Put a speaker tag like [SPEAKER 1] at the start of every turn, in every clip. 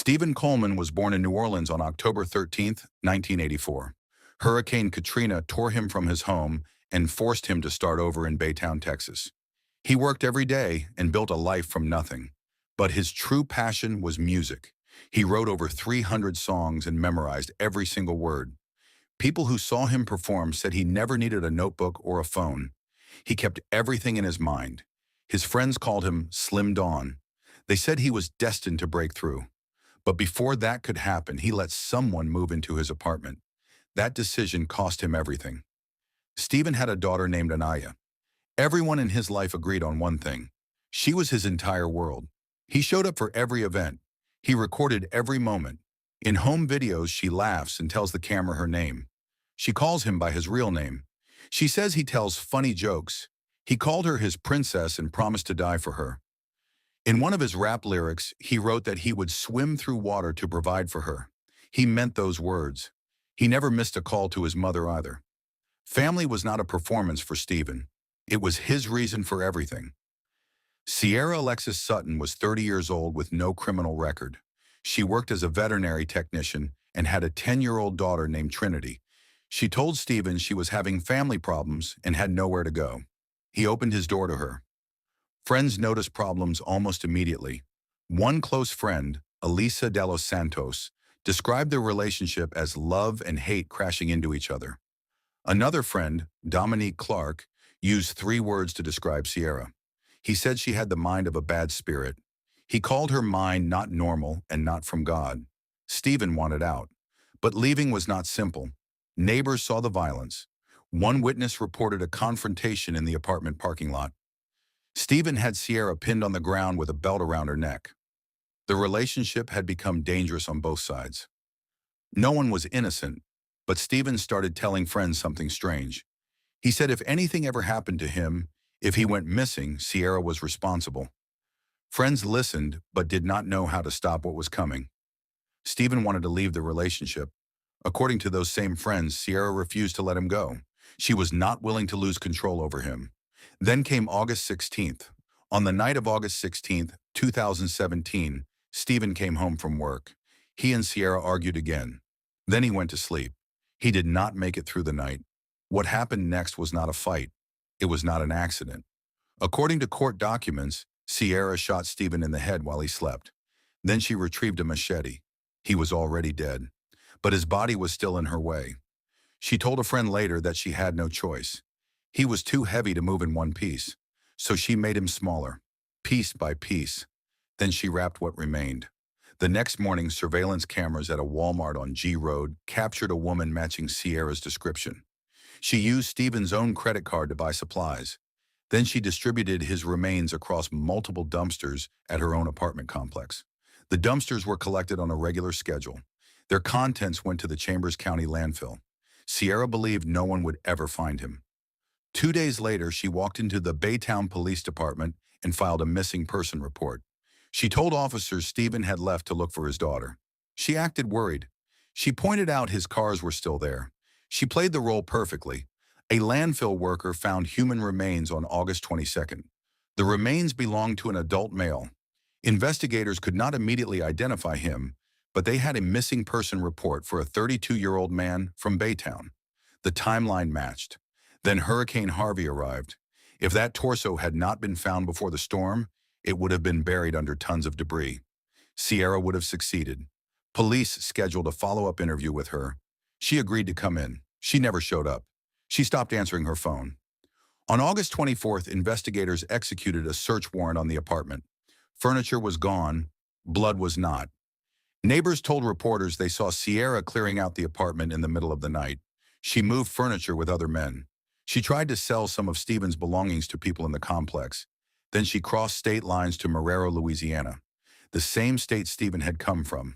[SPEAKER 1] Stephen Coleman was born in New Orleans on October 13th, 1984. Hurricane Katrina tore him from his home and forced him to start over in Baytown, Texas. He worked every day and built a life from nothing. But his true passion was music. He wrote over 300 songs and memorized every single word. People who saw him perform said he never needed a notebook or a phone. He kept everything in his mind. His friends called him Slim Dawn. They said he was destined to break through. But before that could happen, he let someone move into his apartment. That decision cost him everything. Stephen had a daughter named Anaya. Everyone in his life agreed on one thing. She was his entire world. He showed up for every event. He recorded every moment. In home videos, she laughs and tells the camera her name. She calls him by his real name. She says he tells funny jokes. He called her his princess and promised to die for her. In one of his rap lyrics, he wrote that he would swim through water to provide for her. He meant those words. He never missed a call to his mother either. Family was not a performance for Stephen. It was his reason for everything. Sierra Alexis Sutton was 30 years old with no criminal record. She worked as a veterinary technician and had a 10-year-old daughter named Trinity. She told Stephen she was having family problems and had nowhere to go. He opened his door to her. Friends noticed problems almost immediately. One close friend, Elisa de los Santos, described their relationship as love and hate crashing into each other. Another friend, Dominique Clark, used 3 words to describe Sierra. He said she had the mind of a bad spirit. He called her mind not normal and not from God. Stephen wanted out. But leaving was not simple. Neighbors saw the violence. One witness reported a confrontation in the apartment parking lot. Stephen had Sierra pinned on the ground with a belt around her neck. The relationship had become dangerous on both sides. No one was innocent, but Stephen started telling friends something strange. He said if anything ever happened to him, if he went missing, Sierra was responsible. Friends listened, but did not know how to stop what was coming. Stephen wanted to leave the relationship. According to those same friends, Sierra refused to let him go. She was not willing to lose control over him. Then came August 16th. On the night of August 16th, 2017, Stephen came home from work. He and Sierra argued again. Then he went to sleep. He did not make it through the night. What happened next was not a fight. It was not an accident. According to court documents, Sierra shot Stephen in the head while he slept. Then she retrieved a machete. He was already dead, but his body was still in her way. She told a friend later that she had no choice. He was too heavy to move in one piece, so she made him smaller, piece by piece. Then she wrapped what remained. The next morning, surveillance cameras at a Walmart on G Road captured a woman matching Sierra's description. She used Stephen's own credit card to buy supplies. Then she distributed his remains across multiple dumpsters at her own apartment complex. The dumpsters were collected on a regular schedule. Their contents went to the Chambers County landfill. Sierra believed no one would ever find him. 2 days later, she walked into the Baytown Police Department and filed a missing person report. She told officers Stephen had left to look for his daughter. She acted worried. She pointed out his cars were still there. She played the role perfectly. A landfill worker found human remains on August 22nd. The remains belonged to an adult male. Investigators could not immediately identify him, but they had a missing person report for a 32-year-old man from Baytown. The timeline matched. Then Hurricane Harvey arrived. If that torso had not been found before the storm, it would have been buried under tons of debris. Sierra would have succeeded. Police scheduled a follow-up interview with her. She agreed to come in. She never showed up. She stopped answering her phone. On August 24th, investigators executed a search warrant on the apartment. Furniture was gone. Blood was not. Neighbors told reporters they saw Sierra clearing out the apartment in the middle of the night. She moved furniture with other men. She tried to sell some of Stephen's belongings to people in the complex. Then she crossed state lines to Marrero, Louisiana, the same state Stephen had come from.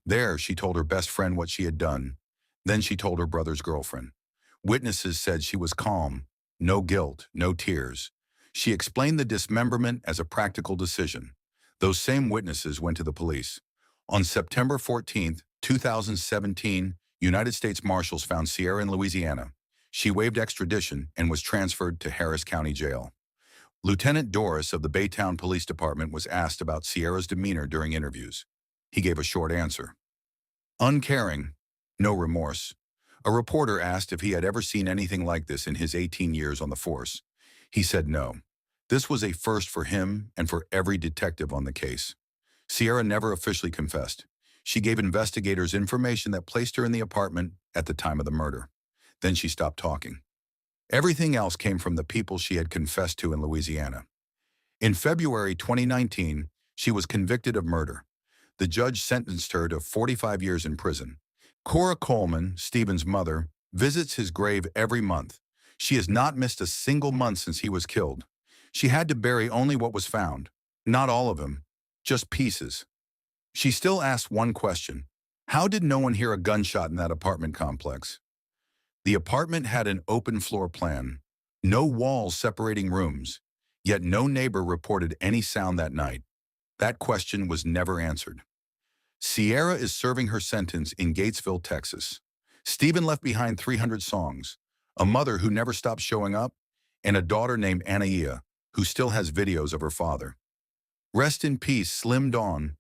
[SPEAKER 1] There, she told her best friend what she had done. Then she told her brother's girlfriend. Witnesses said she was calm, no guilt, no tears. She explained the dismemberment as a practical decision. Those same witnesses went to the police. On September 14, 2017, United States Marshals found Sierra in Louisiana. She waived extradition and was transferred to Harris County Jail. Lieutenant Doris of the Baytown Police Department was asked about Sierra's demeanor during interviews. He gave a short answer. Uncaring, no remorse. A reporter asked if he had ever seen anything like this in his 18 years on the force. He said no. This was a first for him and for every detective on the case. Sierra never officially confessed. She gave investigators information that placed her in the apartment at the time of the murder. Then she stopped talking. Everything else came from the people she had confessed to in Louisiana. In February 2019, she was convicted of murder. The judge sentenced her to 45 years in prison. Cora Coleman, Stephen's mother, visits his grave every month. She has not missed a single month since he was killed. She had to bury only what was found. Not all of him, just pieces. She still asks one question. How did no one hear a gunshot in that apartment complex? The apartment had an open floor plan, no walls separating rooms, yet no neighbor reported any sound that night. That question was never answered. Sierra is serving her sentence in Gatesville, Texas. Stephen left behind 300 songs, a mother who never stopped showing up, and a daughter named Anaia, who still has videos of her father. Rest in peace, Slim Dawn,